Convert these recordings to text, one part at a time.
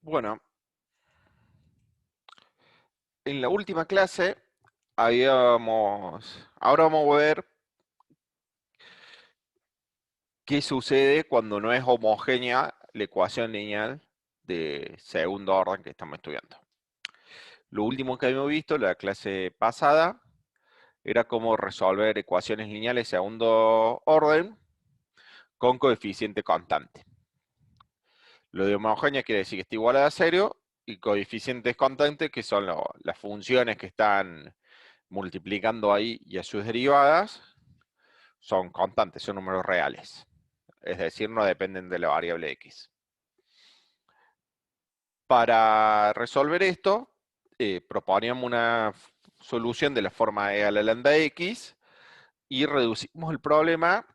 Bueno, en la última clase ahora vamos a ver qué sucede cuando no es homogénea la ecuación lineal de segundo orden que estamos estudiando. Lo último que habíamos visto en la clase pasada era cómo resolver ecuaciones lineales de segundo orden con coeficiente constante. Lo de homogénea quiere decir que está igual a cero y coeficientes constantes que son las funciones que están multiplicando ahí y a sus derivadas son constantes, son números reales. Es decir, no dependen de la variable x. Para resolver esto, proponíamos una solución de la forma e a la lambda x y reducimos el problema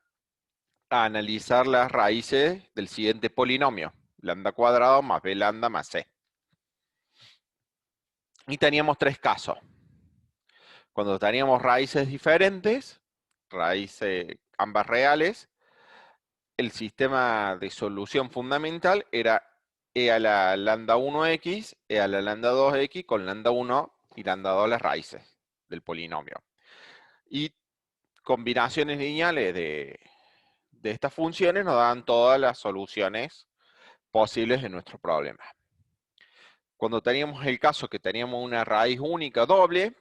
a analizar las raíces del siguiente polinomio, lambda cuadrado más b lambda más c. Y teníamos tres casos. Cuando teníamos raíces diferentes, raíces ambas reales, el sistema de solución fundamental era e a la lambda 1x, e a la lambda 2x con lambda 1 y lambda 2 las raíces del polinomio. Y combinaciones lineales de estas funciones nos dan todas las soluciones posibles de nuestro problema. Cuando teníamos el caso que teníamos una raíz única doble,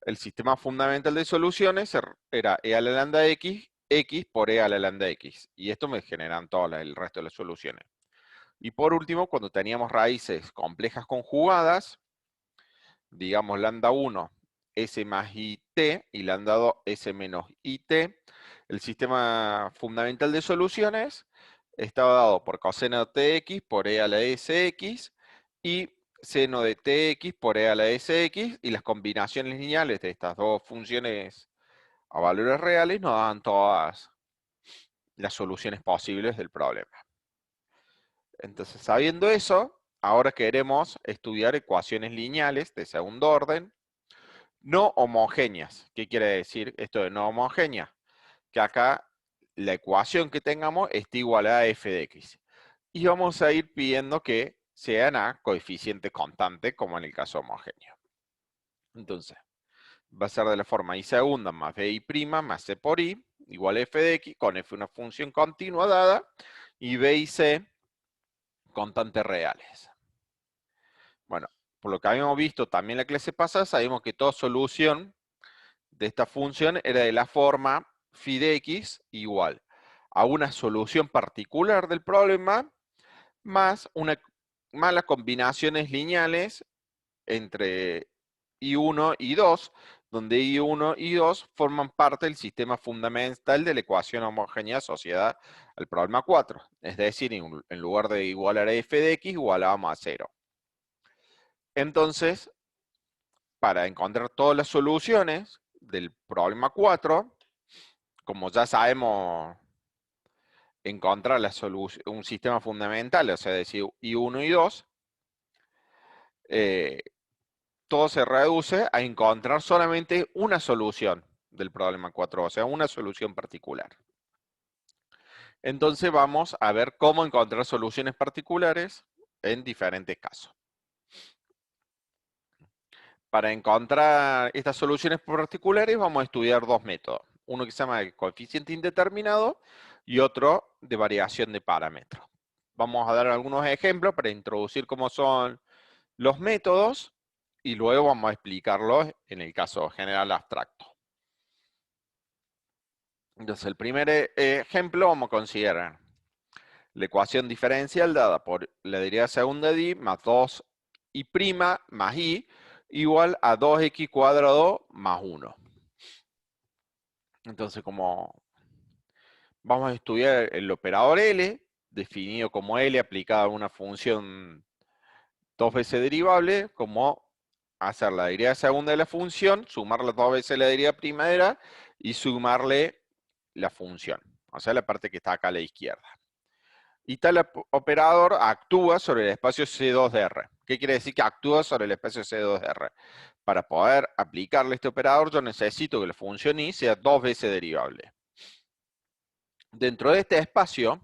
el sistema fundamental de soluciones era e a la lambda x, x por e a la lambda x. Y esto me generan todo el resto de las soluciones. Y por último, cuando teníamos raíces complejas conjugadas, digamos lambda 1, s más it, y lambda 2, s menos it, el sistema fundamental de soluciones estaba dado por coseno de tx por e a la sx y seno de tx por e a la sx, y las combinaciones lineales de estas dos funciones a valores reales nos dan todas las soluciones posibles del problema. Entonces, sabiendo eso, ahora queremos estudiar ecuaciones lineales de segundo orden no homogéneas. ¿Qué quiere decir esto de no homogénea? Que acá la ecuación que tengamos esté igual a f de x. Y vamos a ir pidiendo que sean a coeficiente constante, como en el caso homogéneo. Entonces, va a ser de la forma y segunda más bi' más c por i, igual a f de x, con f una función continua dada, y b y c constantes reales. Bueno, por lo que habíamos visto también en la clase pasada, sabemos que toda solución de esta función era de la forma phi de x igual a una solución particular del problema más las combinaciones lineales entre I1 y 2, donde I1 y 2 forman parte del sistema fundamental de la ecuación homogénea asociada al problema 4. Es decir, en lugar de igualar a f de x, igualábamos a 0. Entonces, para encontrar todas las soluciones del problema 4, como ya sabemos encontrar un sistema fundamental, o sea, decir I1 y 2, todo se reduce a encontrar solamente una solución del problema 4, o sea, una solución particular. Entonces vamos a ver cómo encontrar soluciones particulares en diferentes casos. Para encontrar estas soluciones particulares vamos a estudiar dos métodos. Uno que se llama el coeficiente indeterminado y otro de variación de parámetros. Vamos a dar algunos ejemplos para introducir cómo son los métodos y luego vamos a explicarlos en el caso general abstracto. Entonces, el primer ejemplo vamos a considerar la ecuación diferencial dada por la derivada segunda de i más 2i' más i igual a 2x cuadrado más 1. Entonces, como vamos a estudiar el operador L, definido como L aplicado a una función dos veces derivable, como hacer la derivada segunda de la función, sumarle dos veces la derivada primera y sumarle la función, o sea, la parte que está acá a la izquierda. Y tal operador actúa sobre el espacio C2 de R. ¿Qué quiere decir que actúa sobre el espacio C2 de R? Para poder aplicarle este operador, yo necesito que la función i sea dos veces derivable. Dentro de este espacio,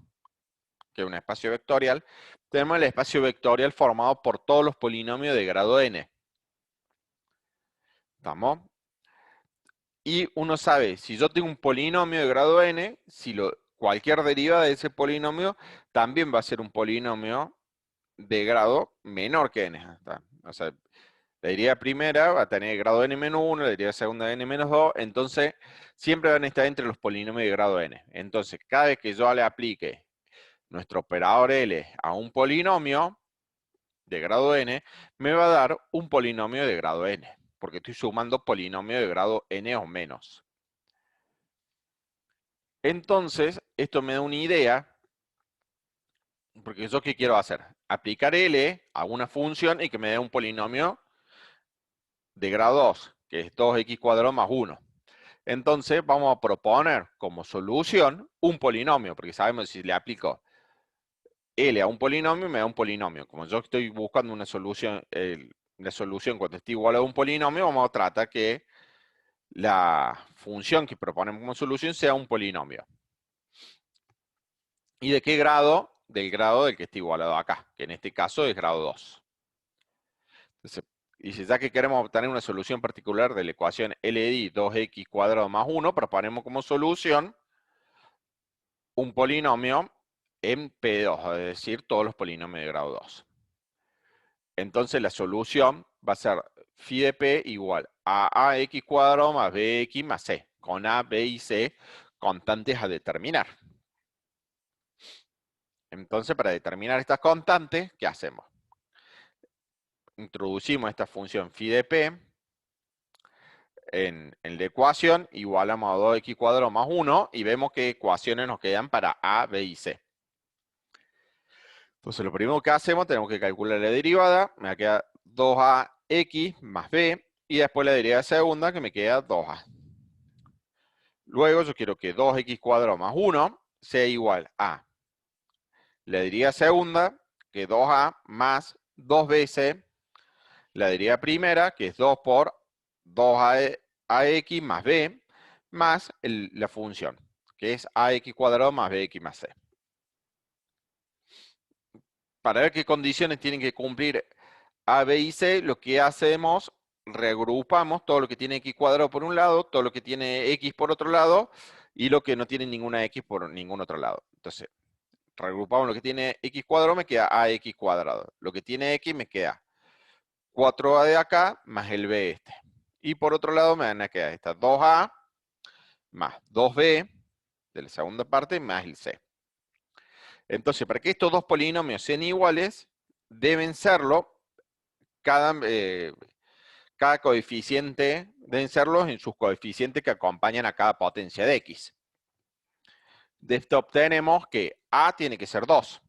que es un espacio vectorial, tenemos el espacio vectorial formado por todos los polinomios de grado n. ¿Estamos? Y uno sabe, si yo tengo un polinomio de grado n, cualquier derivada de ese polinomio también va a ser un polinomio de grado menor que n. O sea, la derivada primera va a tener grado n-1, la derivada segunda n-2, entonces siempre van a estar entre los polinomios de grado n. Entonces, cada vez que yo le aplique nuestro operador L a un polinomio de grado n, me va a dar un polinomio de grado n, porque estoy sumando polinomio de grado n o menos. Entonces, esto me da una idea, porque yo qué quiero hacer, aplicar L a una función y que me dé un polinomio de grado 2, que es 2x cuadrado más 1. Entonces vamos a proponer como solución un polinomio, porque sabemos si le aplico L a un polinomio, me da un polinomio. Como yo estoy buscando una solución cuando esté igual a un polinomio, vamos a tratar que la función que proponemos como solución sea un polinomio. ¿Y de qué grado? Del grado del que esté igualado acá, que en este caso es grado 2. Entonces, y si ya que queremos obtener una solución particular de la ecuación L de I 2x cuadrado más 1, proponemos como solución un polinomio en P2, es decir, todos los polinomios de grado 2. Entonces la solución va a ser phi de P igual a ax cuadrado más bx más c, con a, b y c constantes a determinar. Entonces, para determinar estas constantes, ¿qué hacemos? Introducimos esta función phi de P en la ecuación, igualamos a 2x cuadrado más 1 y vemos qué ecuaciones nos quedan para a, b y c. Entonces lo primero que hacemos, tenemos que calcular la derivada, me queda 2ax más b, y después la derivada segunda que me queda 2a. Luego yo quiero que 2x cuadrado más 1 sea igual a la derivada segunda, que es 2a más 2 veces la derivada primera, que es 2 por 2ax más b, más la función, que es ax cuadrado más bx más c. Para ver qué condiciones tienen que cumplir a, b y c, lo que hacemos, reagrupamos todo lo que tiene x cuadrado por un lado, todo lo que tiene x por otro lado, y lo que no tiene ninguna x por ningún otro lado. Entonces, reagrupamos lo que tiene x cuadrado, me queda ax cuadrado. Lo que tiene x me queda 4a de acá más el b este. Y por otro lado me van a quedar estas 2a más 2b de la segunda parte más el c. Entonces, para que estos dos polinomios sean iguales, deben serlo cada coeficiente, deben serlos en sus coeficientes que acompañan a cada potencia de x. De esto obtenemos que a tiene que ser 2,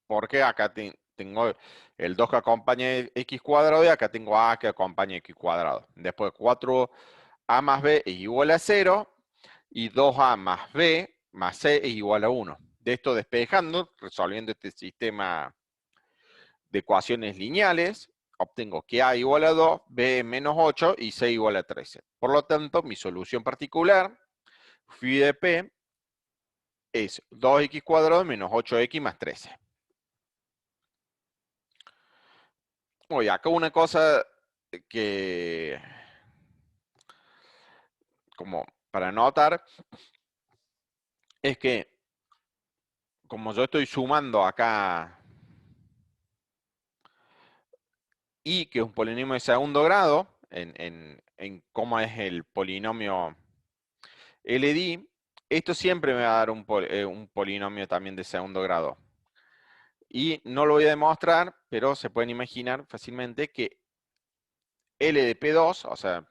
porque acá tengo el 2 que acompaña x cuadrado y acá tengo a que acompaña x cuadrado. Después 4a más b es igual a 0 y 2a más b más c es igual a 1. De esto despejando, resolviendo este sistema de ecuaciones lineales, obtengo que a igual a 2, b menos 8 y c igual a 13. Por lo tanto, mi solución particular, phi de p, es 2x cuadrado menos 8x más 13. Oye, acá una cosa que, como para notar, es que como yo estoy sumando acá y que es un polinomio de segundo grado, en cómo es el polinomio LD, esto siempre me va a dar un polinomio también de segundo grado. Y no lo voy a demostrar, pero se pueden imaginar fácilmente que L de P2, o sea,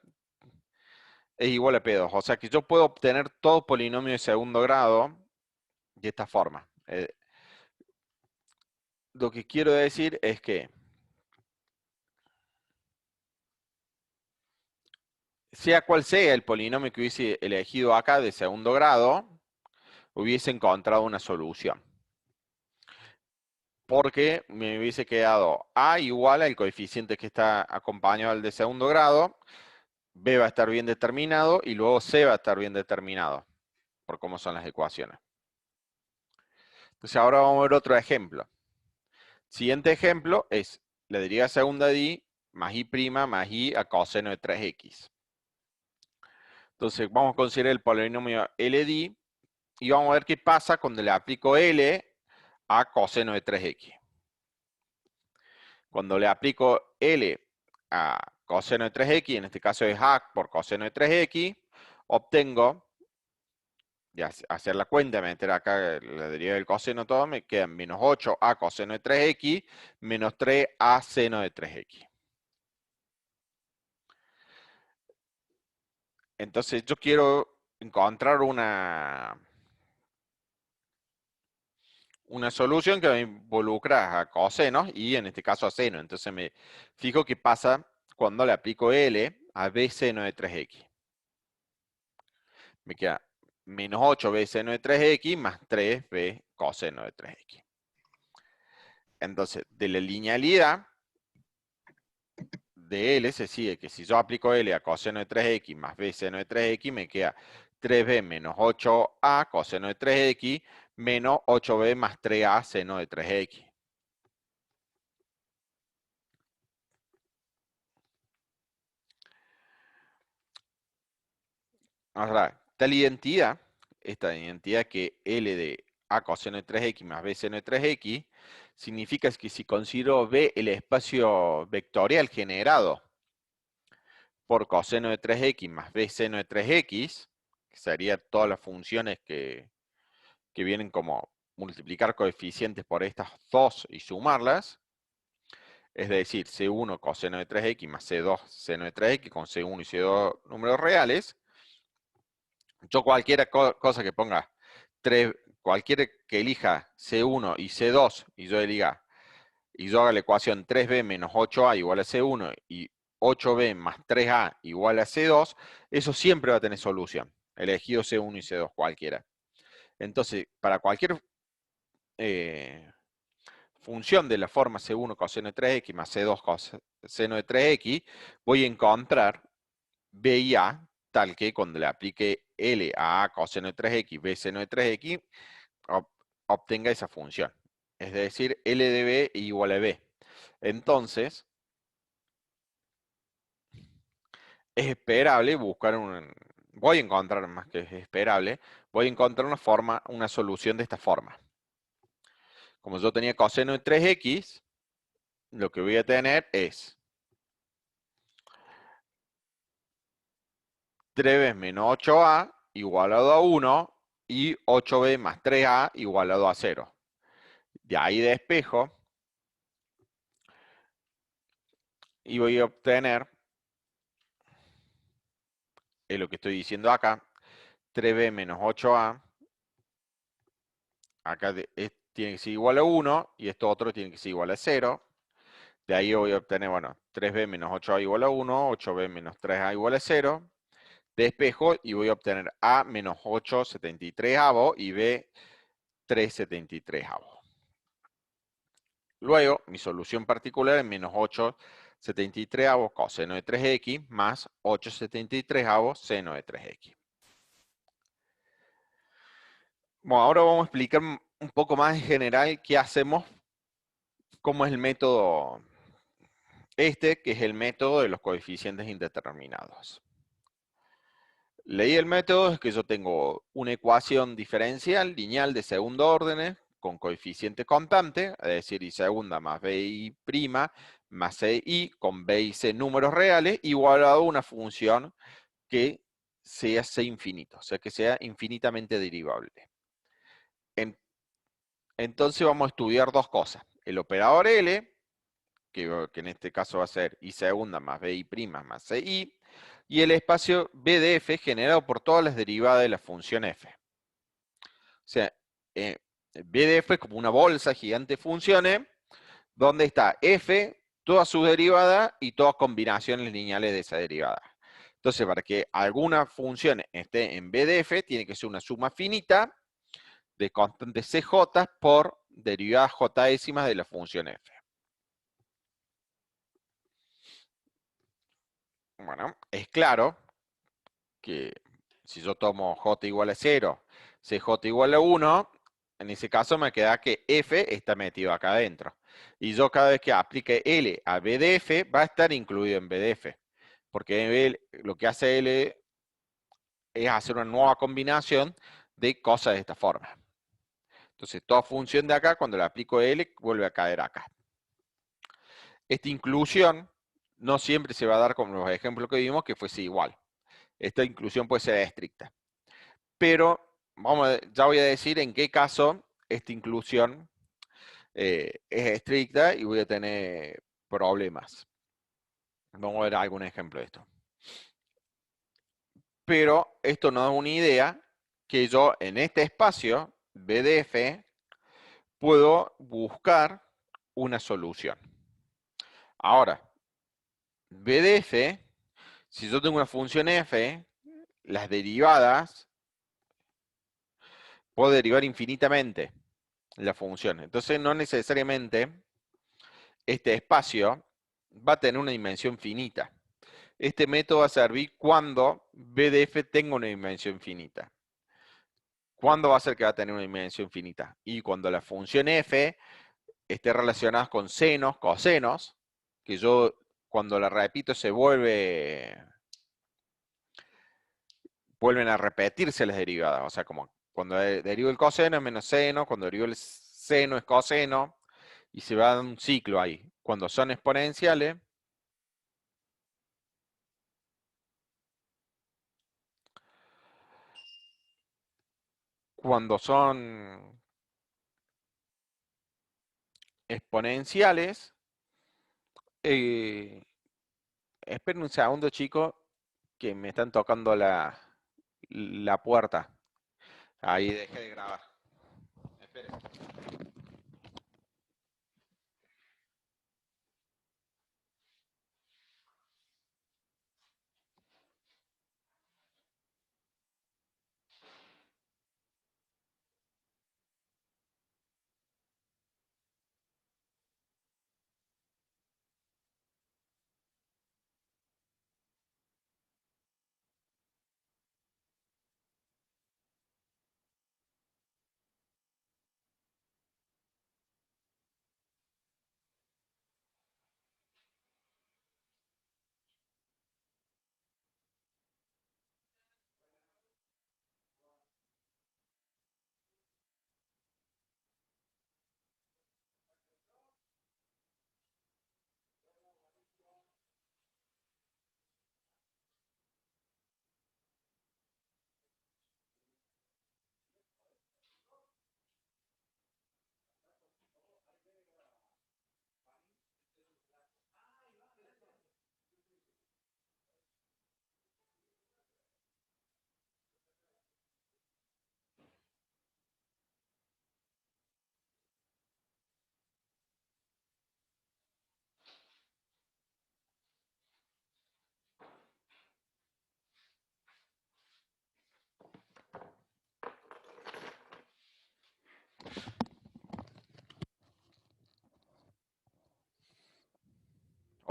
es igual a P2. O sea que yo puedo obtener todo polinomio de segundo grado de esta forma. Lo que quiero decir es que sea cual sea el polinomio que hubiese elegido acá de segundo grado, hubiese encontrado una solución. Porque me hubiese quedado A igual al coeficiente que está acompañado al de segundo grado, B va a estar bien determinado y luego C va a estar bien determinado, por cómo son las ecuaciones. Entonces ahora vamos a ver otro ejemplo. Siguiente ejemplo es la derivada segunda de i más i' más i a coseno de 3x. Entonces vamos a considerar el polinomio L de i y vamos a ver qué pasa cuando le aplico L a coseno de 3x. Cuando le aplico L a coseno de 3x, en este caso es a por coseno de 3x, obtengo, ya hacer la cuenta, meter acá la derivada del coseno todo, me queda menos 8a coseno de 3x menos 3a seno de 3x. Entonces yo quiero encontrar una solución que me involucra a cosenos y en este caso a seno. Entonces me fijo qué pasa cuando le aplico L a b seno de 3x. Me queda menos 8b seno de 3x más 3b coseno de 3x. Entonces, de la linealidad de L se sigue que si yo aplico L a coseno de 3x más b seno de 3x, me queda 3b menos 8a coseno de 3x menos 8b más 3a seno de 3x. Ahora, tal identidad, esta identidad que L de a coseno de 3x más b seno de 3x, significa que si considero B el espacio vectorial generado por coseno de 3x más b seno de 3x, que serían todas las funciones que vienen como multiplicar coeficientes por estas dos y sumarlas, es decir, C1 coseno de 3x más C2 seno de 3x con C1 y C2 números reales. Yo cualquier cosa que ponga 3, cualquiera que elija C1 y C2 y yo haga la ecuación 3b menos 8a igual a C1 y 8b más 3a igual a C2, eso siempre va a tener solución. Elegido C1 y C2 cualquiera. Entonces, para cualquier función de la forma C1 coseno de 3x más C2 coseno de 3x, voy a encontrar B y A, tal que cuando le aplique L a coseno de 3x, B seno de 3x, obtenga esa función. Es decir, L de B igual a B. Entonces, es esperable buscar voy a encontrar más que es esperable, voy a encontrar una solución de esta forma. Como yo tenía coseno de 3x, lo que voy a tener es 3b menos 8a igualado a 1 y 8b más 3a igualado a 0. De ahí despejo y voy a obtener, es lo que estoy diciendo acá, 3b menos 8a, acá tiene que ser igual a 1 y esto otro tiene que ser igual a 0. De ahí voy a obtener, bueno, 3b menos 8a igual a 1, 8b menos 3a igual a 0. Despejo y voy a obtener a menos 8/73 y b 3/73. Luego, mi solución particular es menos 8/73 coseno de 3x más 8/73 seno de 3x. Bueno, ahora vamos a explicar un poco más en general qué hacemos, cómo es el método que es el método de los coeficientes indeterminados. Leí el método es que yo tengo una ecuación diferencial lineal de segundo orden con coeficiente constante, es decir, y segunda más bi' más ci con b y c números reales, igualado a una función que sea c infinito, o sea, que sea infinitamente derivable. Entonces vamos a estudiar dos cosas. El operador L, que en este caso va a ser i segunda más bi' más ci, y el espacio B de f generado por todas las derivadas de la función f. O sea, B de f es como una bolsa gigante de funciones, donde está f, todas sus derivadas y todas combinaciones lineales de esa derivada. Entonces, para que alguna función esté en B de f, tiene que ser una suma finita de constantes cj por derivadas j décimas de la función f. Bueno, es claro que si yo tomo j igual a 0, cj igual a 1, en ese caso me queda que f está metido acá adentro. Y yo cada vez que aplique L a B de f, va a estar incluido en B de f. Porque lo que hace L es hacer una nueva combinación de cosas de esta forma. Entonces, toda función de acá, cuando le aplico L, vuelve a caer acá. Esta inclusión no siempre se va a dar como los ejemplos que vimos que fuese igual. Esta inclusión puede ser estricta. Pero ya voy a decir en qué caso esta inclusión es estricta y voy a tener problemas. Vamos a ver algún ejemplo de esto. Pero esto nos da una idea que yo en este espacio BDF puedo buscar una solución. Ahora, BDF, si yo tengo una función f, las derivadas, puedo derivar infinitamente la función. Entonces no necesariamente este espacio va a tener una dimensión finita. Este método va a servir cuando BDF tenga una dimensión finita. ¿Cuándo va a ser que va a tener una dimensión finita? Y cuando la función f esté relacionada con senos, cosenos, que yo cuando la repito vuelven a repetirse las derivadas. O sea, como cuando derivo el coseno es menos seno, cuando derivo el seno es coseno, y se va dando un ciclo ahí. Cuando son exponenciales, cuando son exponenciales, esperen un segundo, chicos, que me están tocando la puerta. Ahí dejé de grabar. Esperen.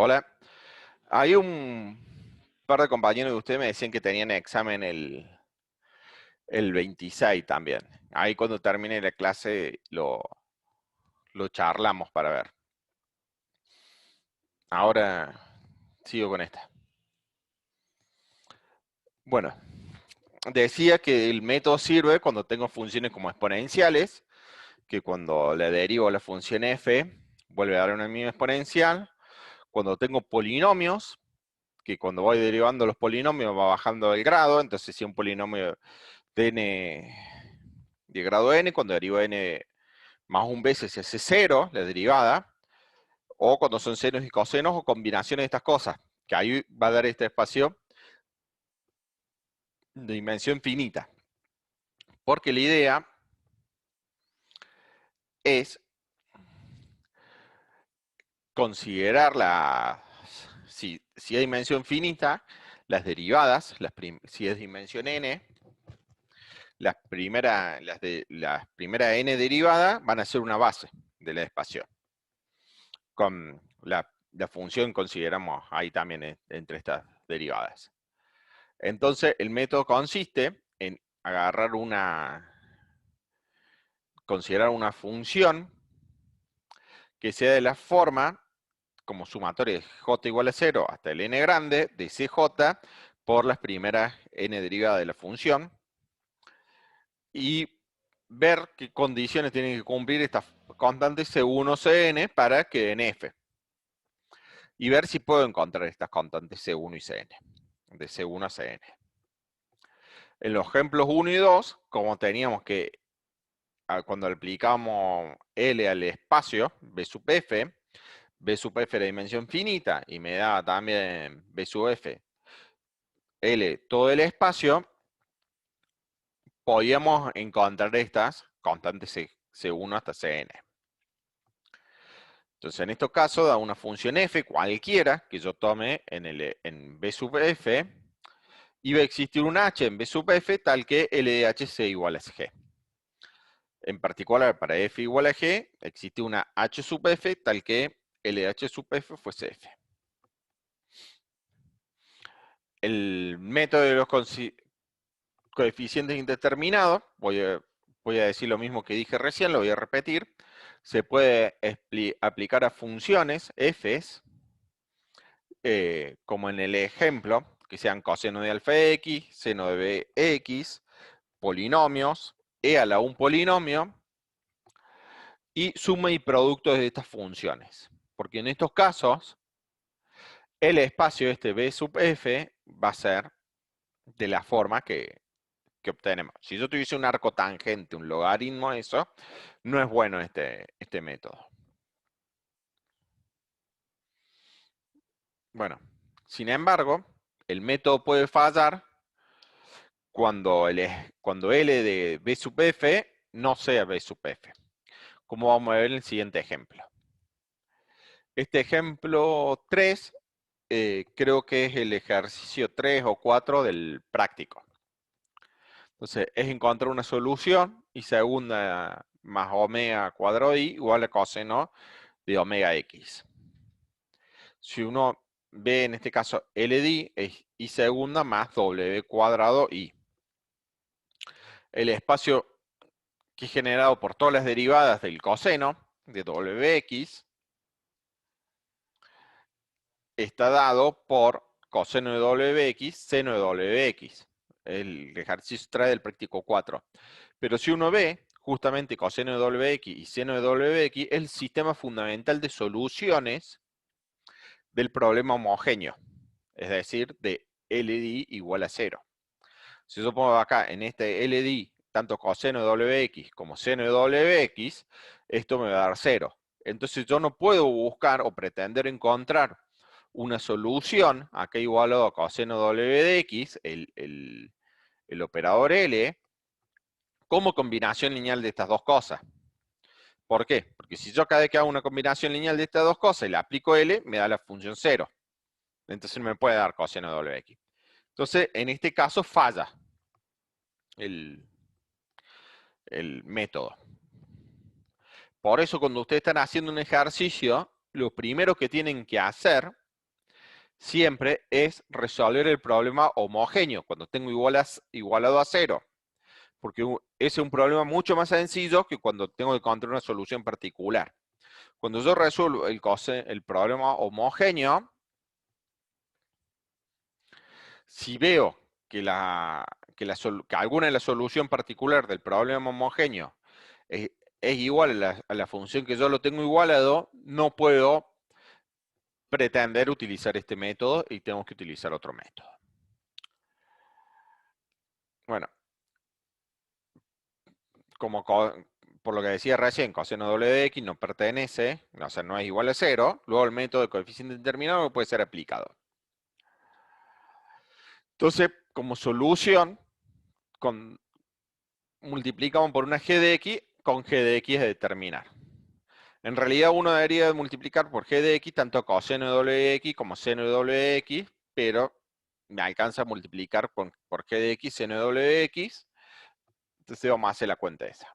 Hola. Hay un par de compañeros de ustedes me decían que tenían examen el 26 también. Ahí cuando termine la clase lo charlamos para ver. Ahora sigo con esta. Bueno, decía que el método sirve cuando tengo funciones como exponenciales, que cuando le derivo la función f, vuelve a dar una misma exponencial. Cuando tengo polinomios, que cuando voy derivando los polinomios va bajando el grado, entonces si un polinomio de n de grado n, cuando derivo n más un veces se hace cero, la derivada, o cuando son senos y cosenos o combinaciones de estas cosas, que ahí va a dar este espacio de dimensión finita. Porque la idea es considerar si es dimensión finita, las derivadas, si es dimensión n, las primeras n derivadas van a ser una base de la espacio. Con la función consideramos ahí también entre estas derivadas. Entonces, el método consiste en agarrar considerar una función que sea de la forma como sumatoria de j igual a 0 hasta el n grande de cj por las primeras n derivadas de la función y ver qué condiciones tienen que cumplir estas constantes C1, Cn para que den f. Y ver si puedo encontrar estas constantes C1 y Cn, de C1 a Cn. En los ejemplos 1 y 2, como teníamos que, cuando aplicamos L al espacio, B sub f, B sub f de dimensión finita, y me da también B sub f, L todo el espacio, podíamos encontrar estas constantes C1 hasta Cn. Entonces, en estos casos, da una función f cualquiera que yo tome en B sub f, y va a existir un h en B sub f tal que L de h sea igual a g. En particular, para f igual a g, existe una h sub f tal que L de h sub f fuese f. El método de los coeficientes indeterminados, voy a decir lo mismo que dije recién, lo voy a repetir. Se puede aplicar a funciones f's, como en el ejemplo, que sean coseno de alfa x, seno de bx, polinomios, e a la un polinomio, y suma y producto de estas funciones. Porque en estos casos, el espacio B sub f va a ser de la forma que obtenemos. Si yo tuviese un arco tangente, un logaritmo, eso, no es bueno este método. Bueno, sin embargo, el método puede fallar cuando L de B sub f no sea B sub f, como vamos a ver en el siguiente ejemplo. Este ejemplo 3 creo que es el ejercicio 3 o 4 del práctico. Entonces, es encontrar una solución y segunda más omega cuadrado i igual a coseno de omega x. Si uno ve en este caso L de i, es i segunda más w cuadrado i. El espacio que es generado por todas las derivadas del coseno de wx está dado por coseno de wx, seno de wx. El ejercicio trae del práctico 4. Pero si uno ve, justamente coseno de wx y seno de wx es el sistema fundamental de soluciones del problema homogéneo, es decir, de L de i igual a 0. Si yo pongo acá en este L de i tanto coseno de wx como seno de wx, esto me va a dar 0. Entonces yo no puedo buscar o pretender encontrar una solución, acá igualado a coseno w de x, el operador L, como combinación lineal de estas dos cosas. ¿Por qué? Porque si yo cada vez que hago una combinación lineal de estas dos cosas y le aplico L, me da la función 0. Entonces no me puede dar coseno de wx. Entonces, en este caso falla el método. Por eso cuando ustedes están haciendo un ejercicio, lo primero que tienen que hacer siempre es resolver el problema homogéneo, cuando tengo igualado a 0. Porque ese es un problema mucho más sencillo que cuando tengo que encontrar una solución particular. Cuando yo resuelvo el problema homogéneo, si veo que alguna de la solución particular del problema homogéneo es igual a la función que yo lo tengo igualado, no puedo pretender utilizar este método y tengo que utilizar otro método. Bueno, por lo que decía recién, coseno doble de x no pertenece, o sea, no es igual a 0, luego el método de coeficiente determinado no puede ser aplicado. Entonces, como solución, multiplicamos por una g de x con g de x de determinar. En realidad uno debería multiplicar por g de x tanto coseno de doble de x como seno de doble de x, pero me alcanza a multiplicar por g de x seno de doble de x, entonces vamos a hacer la cuenta esa.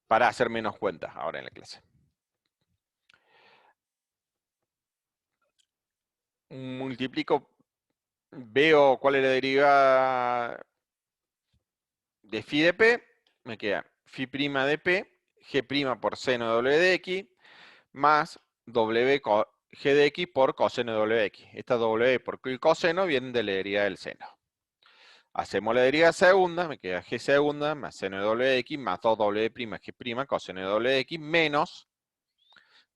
Para hacer menos cuentas ahora en la clase. Multiplico, veo cuál es la derivada de phi de p, me queda phi' de P, G' por seno W de X, más W G de X por coseno de W de X. Esta W por el coseno viene de la derivada del seno. Hacemos la derivada segunda, me queda G segunda más seno de W de X más 2W' G' coseno de W de X menos,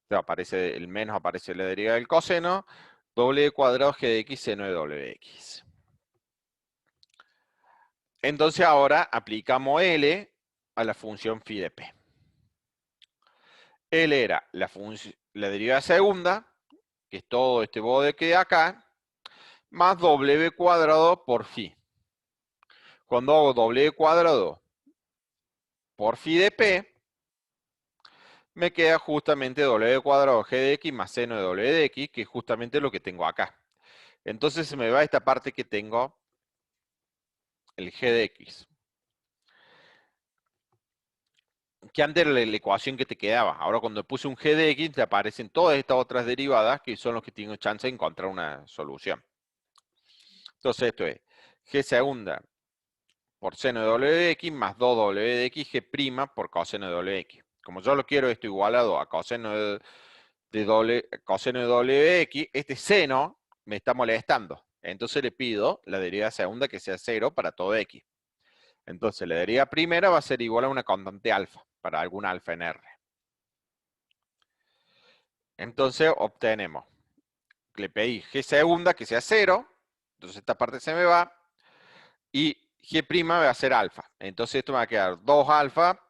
aparece el menos, aparece la derivada del coseno, W cuadrado G de X seno de W de X. Entonces ahora aplicamos L a la función phi de P. L era la derivada segunda, que es todo este bode que hay acá, más W cuadrado por phi. Cuando hago W cuadrado por phi de P, me queda justamente W cuadrado G de X más seno de W de X, que es justamente lo que tengo acá. Entonces se me va esta parte que tengo, el G de X. Que antes era la ecuación que te quedaba. Ahora cuando puse un G de X, te aparecen todas estas otras derivadas que son los que tienen chance de encontrar una solución. Entonces esto es G segunda por seno de W de X más 2W de X G' por coseno de W de X. Como yo lo quiero esto igualado a coseno de W de X, este seno me está molestando. Entonces le pido la derivada segunda que sea 0 para todo X. Entonces la derivada primera va a ser igual a una constante alfa, para algún alfa en R. Entonces obtenemos, le pedí G segunda que sea 0, entonces esta parte se me va, y G' va a ser alfa. Entonces esto me va a quedar 2 alfa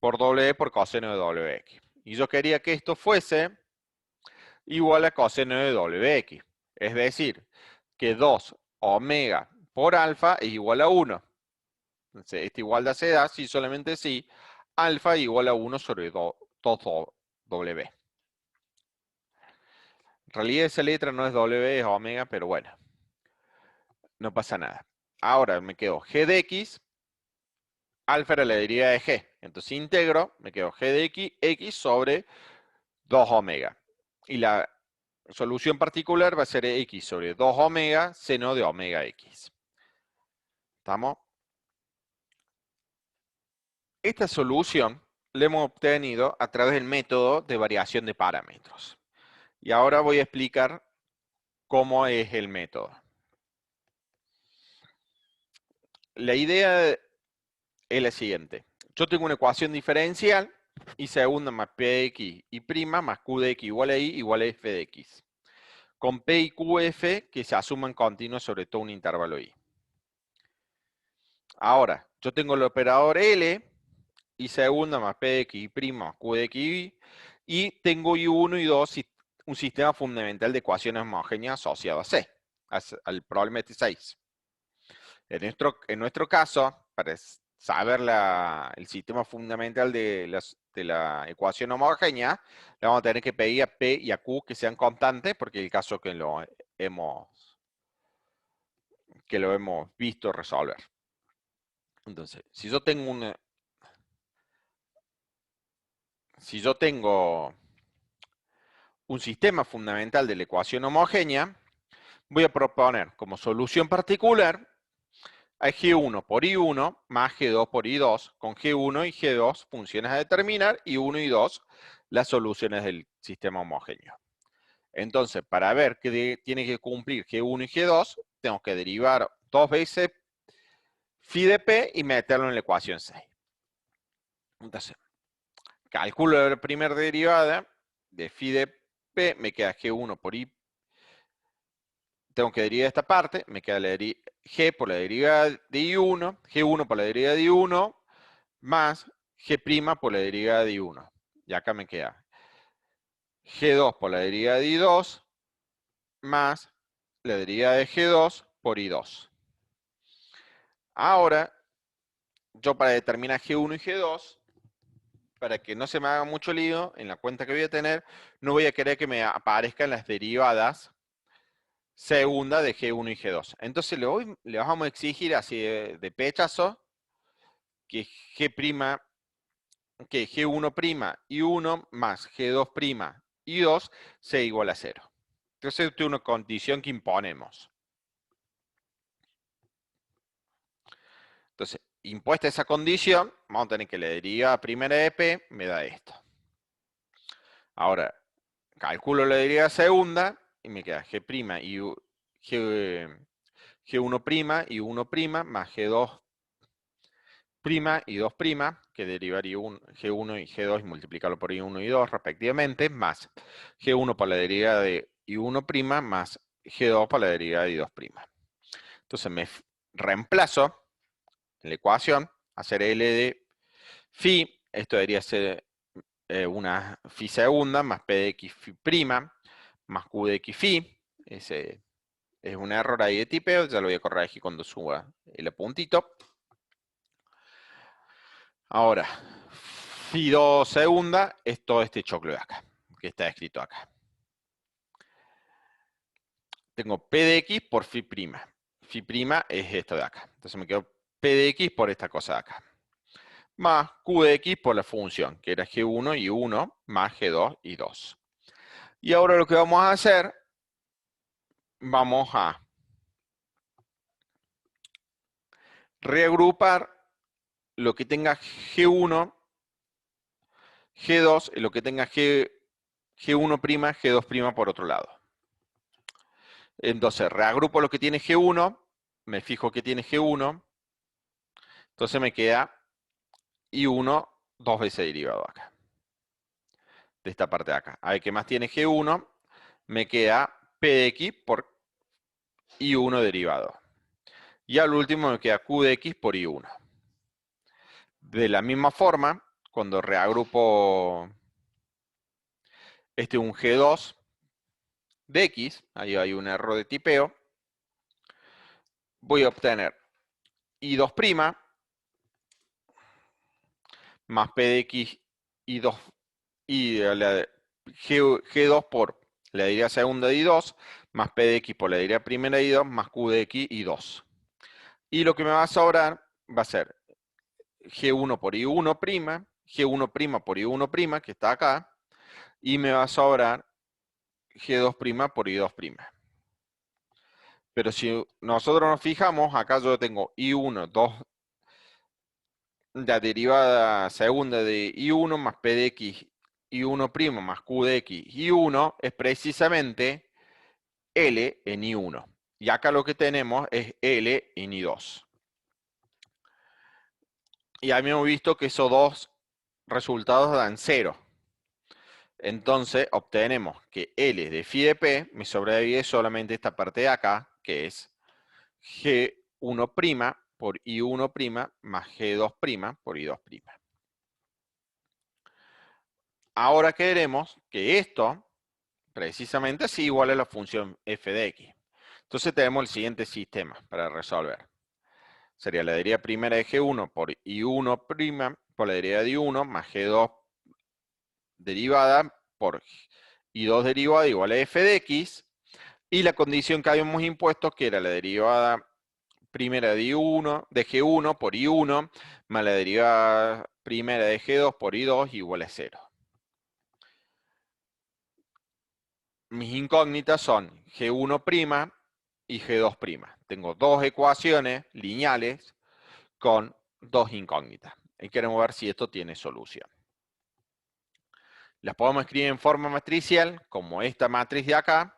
por W por coseno de WX. Y yo quería que esto fuese igual a coseno de WX. Es decir, que 2 omega por alfa es igual a 1. Entonces, esta igualdad se da si solamente si alfa igual a 1 sobre 2 W. En realidad esa letra no es W, es omega, pero bueno, no pasa nada. Ahora me quedo G de X, alfa era la derivada de G. Entonces integro, me quedo G de X sobre 2 omega. Y la solución particular va a ser X sobre 2 omega seno de omega X. ¿Estamos? Esta solución la hemos obtenido a través del método de variación de parámetros. Y ahora voy a explicar cómo es el método. La idea es la siguiente. Yo tengo una ecuación diferencial, y segunda más p de x y prima más q de x igual a y igual a f de x. Con p y qf que se asuman continuos sobre todo un intervalo y. Ahora, yo tengo el operador L, y segunda más p de x y prima más q de x y tengo y1 y 2, un sistema fundamental de ecuaciones homogéneas asociado a C, al problema este 6. En nuestro caso, para saber el sistema fundamental de la ecuación homogénea, le vamos a tener que pedir a P y a Q que sean constantes, porque es el caso que lo hemos visto resolver. Entonces, si yo tengo un sistema fundamental de la ecuación homogénea, voy a proponer como solución particular a G1 por I1 más G2 por I2, con G1 y G2 funciones a determinar y 1 y 2 las soluciones del sistema homogéneo. Entonces, para ver qué tiene que cumplir G1 y G2, tengo que derivar 2 veces phi de P y meterlo en la ecuación 6. Entonces, calculo la primera derivada de phi de P, me queda G1 por I. Tengo que derivar esta parte, me queda G por la derivada de I1, G1 por la derivada de I1, más G' por la derivada de I1. Y acá me queda G2 por la derivada de I2, más la derivada de G2 por I2. Ahora, yo para determinar G1 y G2, para que no se me haga mucho lío en la cuenta que voy a tener, no voy a querer que me aparezcan las derivadas segunda de G1 y G2. Entonces le vamos a exigir así de pechazo que G1' y 1 más G2' y 2 sea igual a 0. Entonces esta es una condición que imponemos. Entonces, impuesta esa condición, vamos a tener que la derivada primera de P me da esto. Ahora, calculo la derivada segunda y me queda G' y G1' y 1' más G2' y 2', que derivar G1 y G2 y multiplicarlo por I1 y 2 respectivamente, más G1 por la derivada de I1' más G2 por la derivada de I2'. Entonces me reemplazo en la ecuación, hacer L de phi, esto debería ser una phi segunda más P de x phi' más Q de x phi. Ese es un error ahí de tipeo, ya lo voy a corregir cuando suba el puntito. Ahora, phi2 segunda es todo este choclo de acá, que está escrito acá. Tengo P de x por phi'. Phi' es esto de acá. Entonces me quedo P de x por esta cosa de acá. Más Q de x por la función, que era G1 y 1, más G2 y 2. Y ahora lo que vamos a hacer, vamos a reagrupar lo que tenga G1, G2 y lo que tenga G1', G2' por otro lado. Entonces, reagrupo lo que tiene G1, me fijo que tiene G1, entonces me queda I1 dos veces derivado acá, de esta parte de acá. A ver, ¿qué más tiene G1? Me queda P de x por I1 derivado. Y al último me queda Q de x por I1. De la misma forma, cuando reagrupo un G2 de x, ahí hay un error de tipeo, voy a obtener I2' más P de x I2 y G2 por la derivada segunda de I2 más P de x por la derivada primera de I2 más Q de x I2. Y lo que me va a sobrar va a ser G1 por I1', G1' por I1', que está acá, y me va a sobrar G2' por I2'. Pero si nosotros nos fijamos, acá yo tengo I1, 2, la derivada segunda de I1 más P de x I1' más Q de x I1 es precisamente L en I1. Y acá lo que tenemos es L en I2. Y ahí hemos visto que esos dos resultados dan 0. Entonces obtenemos que L de phi de P me sobrevive solamente esta parte de acá, que es G1' por I1' más G2' por I2'. Ahora queremos que esto precisamente sea igual a la función f de x. Entonces tenemos el siguiente sistema para resolver. Sería la derivada primera de G1 por I1' por la derivada de I1 más G2 derivada por I2 derivada igual a f de x. Y la condición que habíamos impuesto, que era la derivada primera de I1, de G1 por I1, más la derivada primera de G2 por I2 igual a 0. Mis incógnitas son G1' y G2'. Tengo dos ecuaciones lineales con dos incógnitas. Y queremos ver si esto tiene solución. Las podemos escribir en forma matricial, como esta matriz de acá,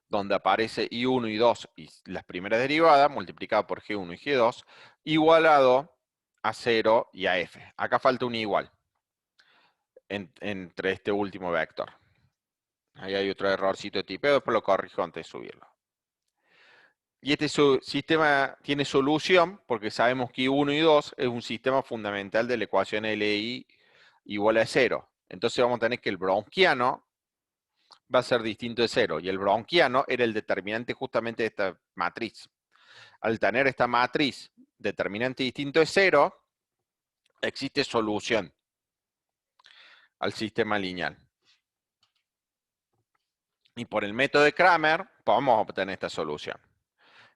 donde aparece I1 y 2 y las primeras derivadas, multiplicado por G1 y G2, igualado a 0 y a F. Acá falta un igual entre este último vector. Ahí hay otro errorcito de tipeo, después lo corrijo antes de subirlo. Y este sistema tiene solución porque sabemos que I1 y 2 es un sistema fundamental de la ecuación LI igual a 0. Entonces vamos a tener que el browniano va a ser distinto de 0. Y el browniano era el determinante justamente de esta matriz. Al tener esta matriz determinante distinto de 0, existe solución al sistema lineal. Y por el método de Cramer podemos obtener esta solución.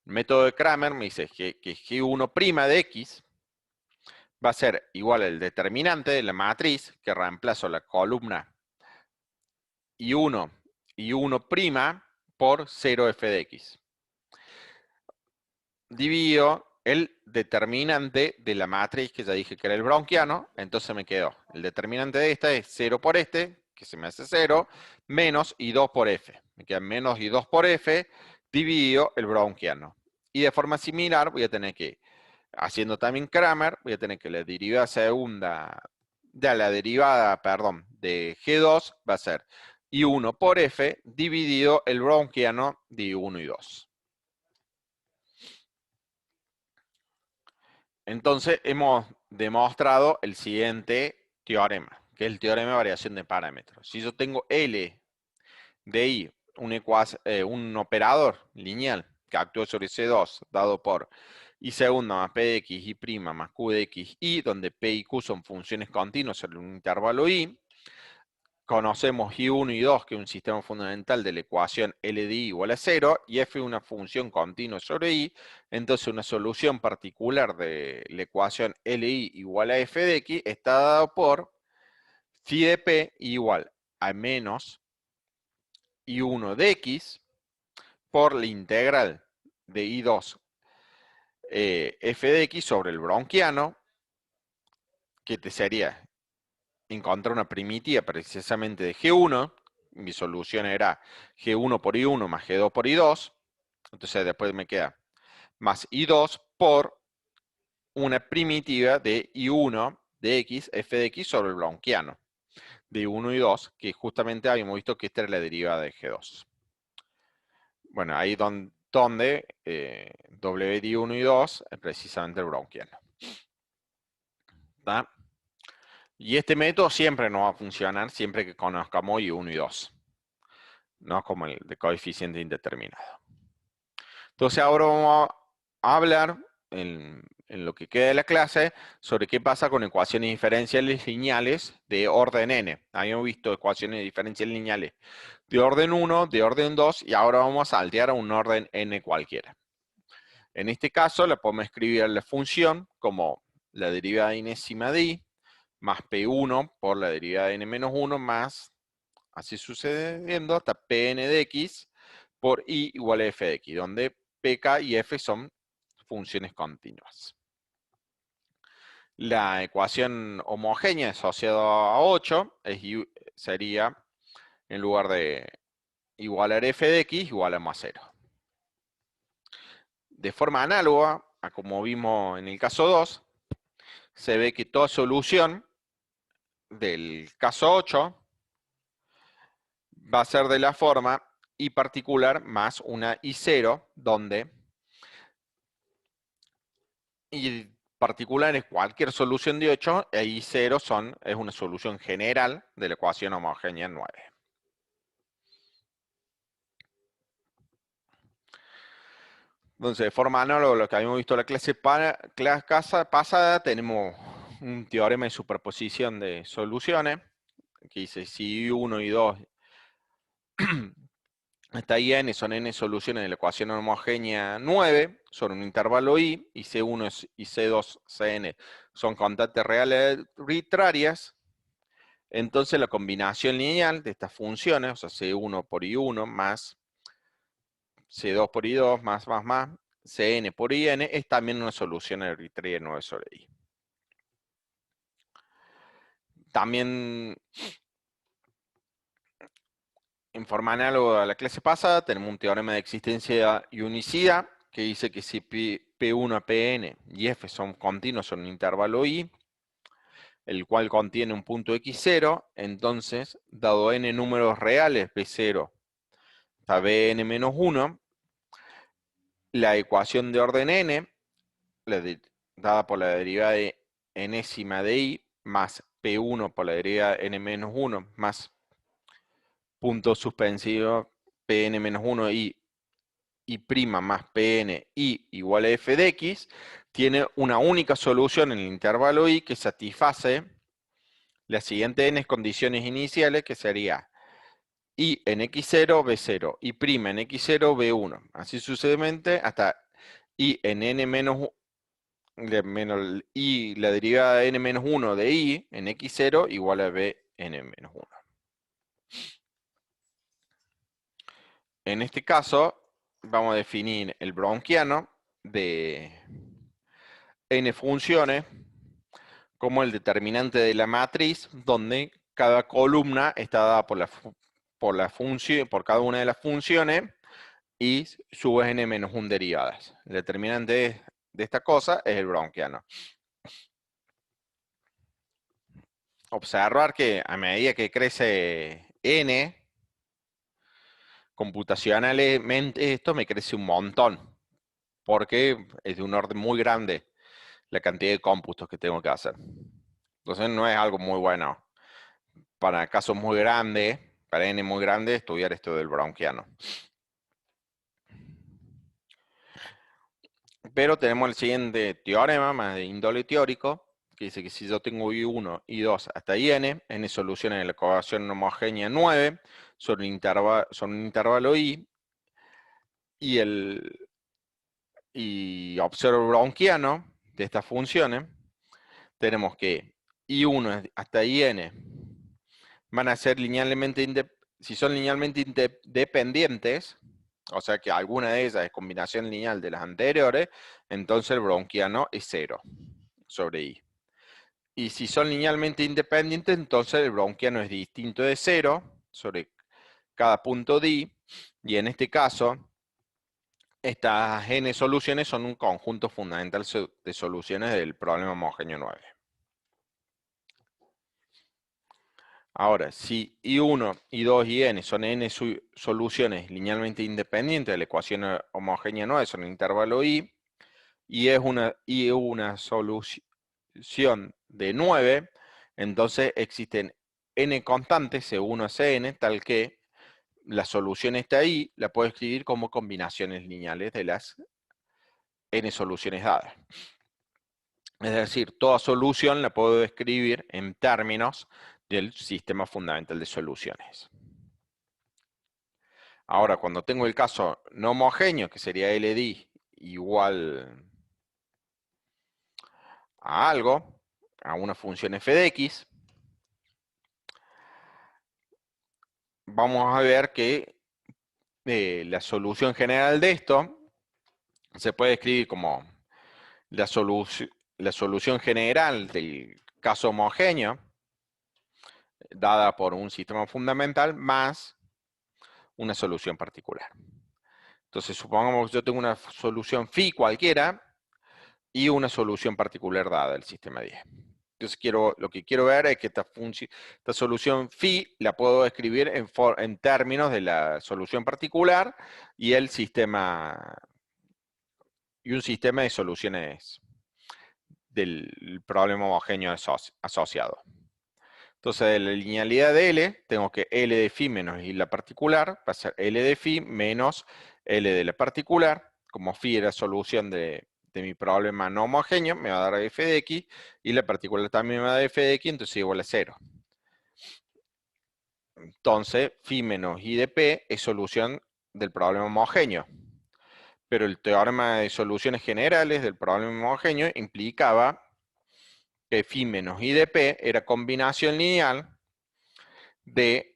El método de Cramer me dice que G1' de x va a ser igual al determinante de la matriz, que reemplazo la columna I1 y 1' por 0f de x. Divido el determinante de la matriz que ya dije que era el browniano, entonces me quedó. El determinante de esta es 0 por este, que se me hace 0, menos I2 por F. Me queda menos I2 por F dividido el browniano. Y de forma similar voy a tener que, haciendo también Kramer, voy a tener que la derivada segunda, ya la derivada, perdón, de G2 va a ser I1 por F dividido el browniano de I1 y 2. Entonces hemos demostrado el siguiente teorema, que es el teorema de variación de parámetros. Si yo tengo L de I, un operador lineal que actúa sobre C2 dado por I segunda más P de X, I prima más Q de X, I, donde P y Q son funciones continuas sobre un intervalo I, conocemos I1 y 2, que es un sistema fundamental de la ecuación L de I igual a 0, y F es una función continua sobre I, entonces una solución particular de la ecuación LI igual a F de X está dado por phi de P igual a menos I1 de X por la integral de I2 F de X sobre el browniano, que te sería encontrar una primitiva precisamente de G1, mi solución era G1 por I1 más G2 por I2, entonces después me queda más I2 por una primitiva de I1 de X, F de X sobre el browniano, de I1 y 2, que justamente habíamos visto que esta era la derivada de G2. Bueno, ahí donde W de I1 y 2 es precisamente el browniano. ¿Está? Y este método siempre no va a funcionar siempre que conozcamos I1 y 2, no como el de coeficiente indeterminado. Entonces ahora vamos a hablar en lo que queda de la clase sobre qué pasa con ecuaciones diferenciales lineales de orden n. Habíamos visto ecuaciones diferenciales lineales de orden 1, de orden 2 y ahora vamos a saltear a un orden n cualquiera. En este caso la podemos escribir la función como la derivada enésima de i más P1 por la derivada de n-1 más, así sucediendo, hasta Pn de x por i igual a f de x, donde pk y f son funciones continuas. La ecuación homogénea asociada a 8 sería, en lugar de igualar f de x, igual a más 0. De forma análoga a como vimos en el caso 2, se ve que toda solución del caso 8 va a ser de la forma I particular más una I0, donde I particular es cualquier solución de 8 e I0 es una solución general de la ecuación homogénea 9. Entonces, de forma análoga a lo que habíamos visto en la clase pasada, tenemos un teorema de superposición de soluciones, que dice si I1 y 2 hasta n son n soluciones de la ecuación homogénea 9 sobre un intervalo i, y C1 y C2, Cn son constantes reales arbitrarias, entonces la combinación lineal de estas funciones, o sea, C1 por I1 más C2 por I2 más Cn por In, es también una solución arbitraria 9 sobre I. También, en forma análoga a la clase pasada, tenemos un teorema de existencia y unicidad, que dice que si P1, Pn y F son continuos en un intervalo I, el cual contiene un punto x0, entonces, dado n números reales, B0 hasta Bn-1, la ecuación de orden n, dada por la derivada de enésima de i, más P1 por la derivada de n-1, más punto suspensivo Pn-1 y prima más Pn i igual a f de x, tiene una única solución en el intervalo i que satisface las siguientes n condiciones iniciales, que sería i en x0, b0, y prima en x0, b1. Así sucesivamente hasta i en n menos i, la derivada de n-1 de i en x0 igual a b n-1. En este caso, vamos a definir el browniano de n funciones como el determinante de la matriz, donde cada columna está dada por cada una de las funciones y subes n menos 1 derivadas. El determinante de esta cosa es el browniano. Observar que a medida que crece n, computacionalmente esto me crece un montón, porque es de un orden muy grande la cantidad de cómputos que tengo que hacer. Entonces no es algo muy bueno. Para casos muy grandes, para n muy grande, estudiar esto del browniano. Pero tenemos el siguiente teorema, más de índole teórico, que dice que si yo tengo I1, I2 hasta IN, n soluciones de la ecuación homogénea 9, son un intervalo I, y observo el browniano de estas funciones, tenemos que I1 hasta IN van a ser linealmente si son linealmente independientes, o sea que alguna de ellas es combinación lineal de las anteriores, entonces el browniano es 0 sobre I. Y si son linealmente independientes, entonces el browniano es distinto de 0 sobre cada punto de I, y en este caso, estas n soluciones son un conjunto fundamental de soluciones del problema homogéneo 9. Ahora, si I1, I2 y N son n soluciones linealmente independientes de la ecuación homogénea 9, son un intervalo I, y es una solución de 9, entonces existen n constantes, C1 a Cn, tal que la solución está ahí, la puedo escribir como combinaciones lineales de las n soluciones dadas. Es decir, toda solución la puedo escribir en términos del sistema fundamental de soluciones. Ahora, cuando tengo el caso no homogéneo, que sería LD igual a algo, a una función f de x, vamos a ver que la solución general de esto se puede escribir como la solución general del caso homogéneo, dada por un sistema fundamental, más una solución particular. Entonces, supongamos que yo tengo una solución phi cualquiera y una solución particular dada del sistema 10. Entonces, lo que quiero ver es que esta solución phi la puedo escribir en términos de la solución particular y un sistema de soluciones del problema homogéneo asociado. Entonces, de la linealidad de L, tengo que L de phi menos I la particular, va a ser L de phi menos L de la particular. Como phi era solución de mi problema no homogéneo, me va a dar f de x, y la particular también me va a dar f de x, entonces igual a 0. Entonces, phi menos I de P es solución del problema homogéneo. Pero el teorema de soluciones generales del problema homogéneo implicaba que phi menos I de P era combinación lineal de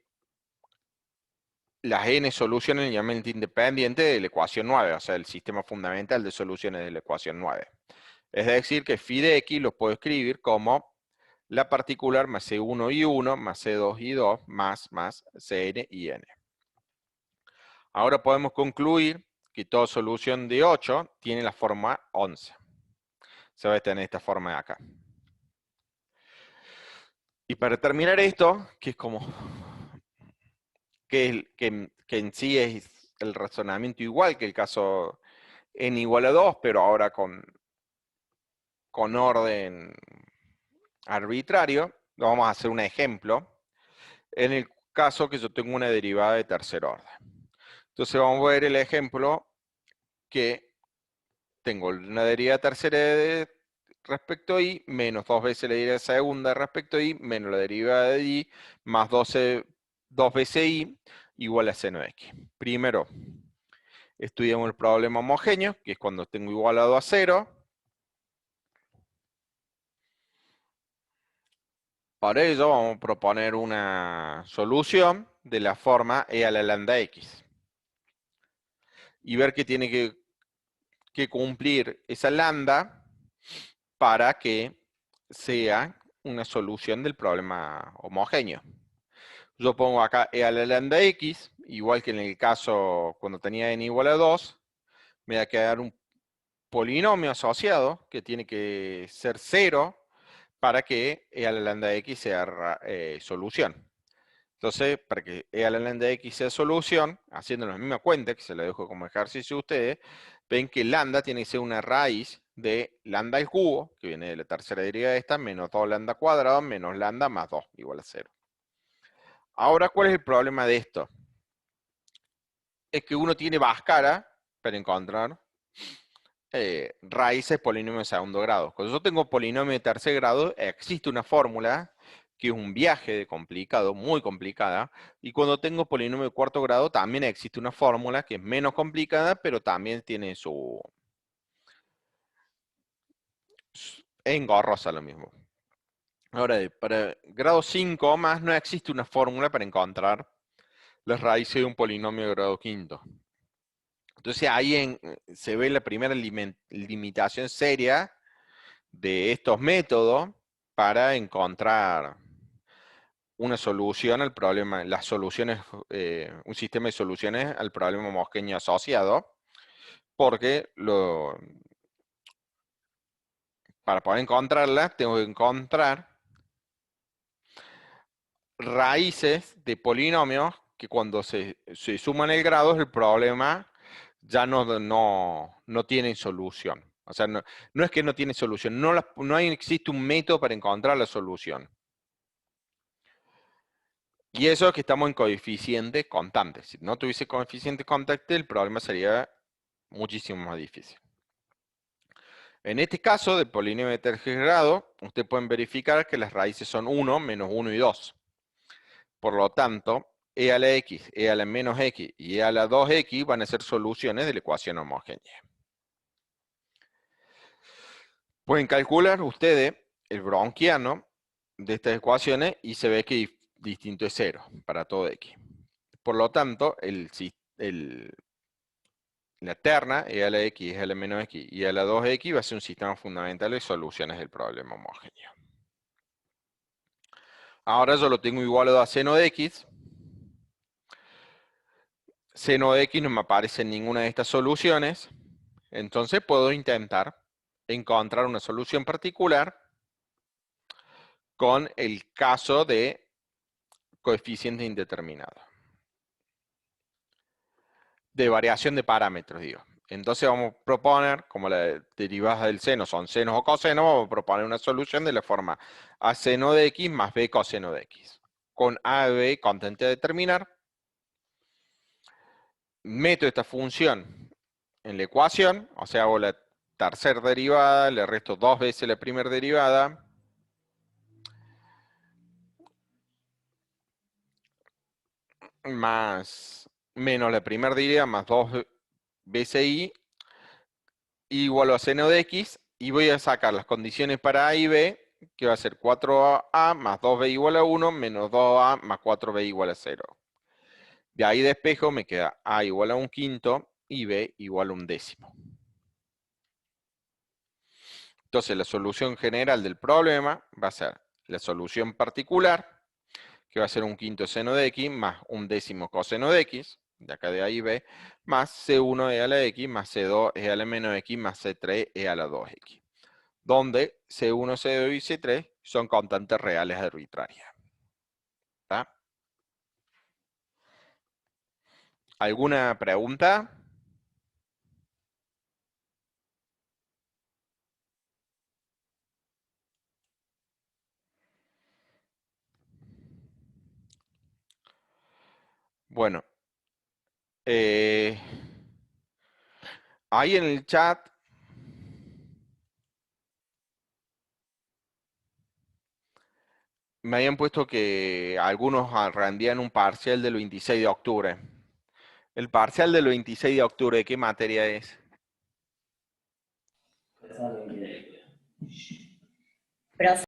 las n soluciones linealmente independientes de la ecuación 9, o sea, el sistema fundamental de soluciones de la ecuación 9. Es decir, que phi de x lo puedo escribir como la particular más C1 y 1 más C2 y 2 más Cn y n. Ahora podemos concluir que toda solución de 8 tiene la forma 11. Se va a tener esta forma de acá. Y para terminar esto, que es como que en sí es el razonamiento igual que el caso n igual a 2, pero ahora con orden arbitrario, vamos a hacer un ejemplo. En el caso que yo tengo una derivada de tercer orden. Entonces vamos a ver el ejemplo que tengo una derivada tercera respecto a y, menos 2 veces la derivada segunda respecto a y, menos la derivada de y, más 2 veces y, igual a seno de x. Primero, estudiamos el problema homogéneo, que es cuando tengo igualado a 0. Para ello vamos a proponer una solución de la forma e a la lambda x. Y ver que tiene que cumplir esa lambda para que sea una solución del problema homogéneo. Yo pongo acá e a la lambda x, igual que en el caso cuando tenía n igual a 2, me va a quedar un polinomio asociado que tiene que ser 0 para que e a la lambda x sea solución. Entonces, para que e a la lambda x sea solución, haciendo la misma cuenta, que se la dejo como ejercicio a ustedes, ven que lambda tiene que ser una raíz de lambda al cubo, que viene de la tercera derivada de esta, menos 2 lambda cuadrado, menos lambda más 2, igual a 0. Ahora, ¿cuál es el problema de esto? Es que uno tiene Bhaskara para encontrar raíces polinomios de segundo grado. Cuando yo tengo polinomio de tercer grado, existe una fórmula que es un viaje de complicado, muy complicada, y cuando tengo polinomio de cuarto grado también existe una fórmula que es menos complicada, pero también tiene su... es engorrosa lo mismo. Ahora, para grado 5 o más no existe una fórmula para encontrar las raíces de un polinomio de grado quinto. Entonces ahí se ve la primera limitación seria de estos métodos para encontrar una solución al problema, las soluciones, un sistema de soluciones al problema homogéneo asociado, porque para poder encontrarla tengo que encontrar raíces de polinomios que cuando se suman el grado el problema ya no tienen solución. O sea, no es que no tiene solución, no existe un método para encontrar la solución. Y eso es que estamos en coeficiente constante. Si no tuviese coeficiente constante, el problema sería muchísimo más difícil. En este caso, del polinomio de tercer grado, ustedes pueden verificar que las raíces son 1, menos 1 y 2. Por lo tanto, e a la x, e a la menos x y e a la 2x van a ser soluciones de la ecuación homogénea. Pueden calcular ustedes el bronquiano de estas ecuaciones y se ve que distinto es 0 para todo x. Por lo tanto, la terna, e a la x, e a la menos x y a la 2x va a ser un sistema fundamental de soluciones del problema homogéneo. Ahora yo lo tengo igualado a seno de x. Seno de x no me aparece en ninguna de estas soluciones. Entonces puedo intentar encontrar una solución particular con el caso de coeficiente indeterminado. De variación de parámetros, digo. Entonces vamos a proponer, como las derivadas del seno son senos o cosenos, vamos a proponer una solución de la forma a seno de x más b coseno de x. Con a y b con tente de determinar, meto esta función en la ecuación, o sea, hago la tercera derivada, le resto 2 veces la primera derivada, más menos la primera derivada, más 2 veces y, igual a seno de x, y voy a sacar las condiciones para a y b, que va a ser 4a más 2b igual a 1, menos 2a más 4b igual a 0. De ahí despejo, me queda a igual a un quinto y b igual a un décimo. Entonces la solución general del problema va a ser la solución particular, que va a ser un quinto seno de x más un décimo coseno de x, de acá de A y B, más C1 e a la x más C2 e a la menos x más C3 e a la 2x. Donde C1, C2 y C3 son constantes reales arbitrarias. ¿Está? ¿Alguna pregunta? Bueno, ahí en el chat me habían puesto que algunos rendían un parcial del 26 de octubre. ¿El parcial del 26 de octubre de qué materia es? Pero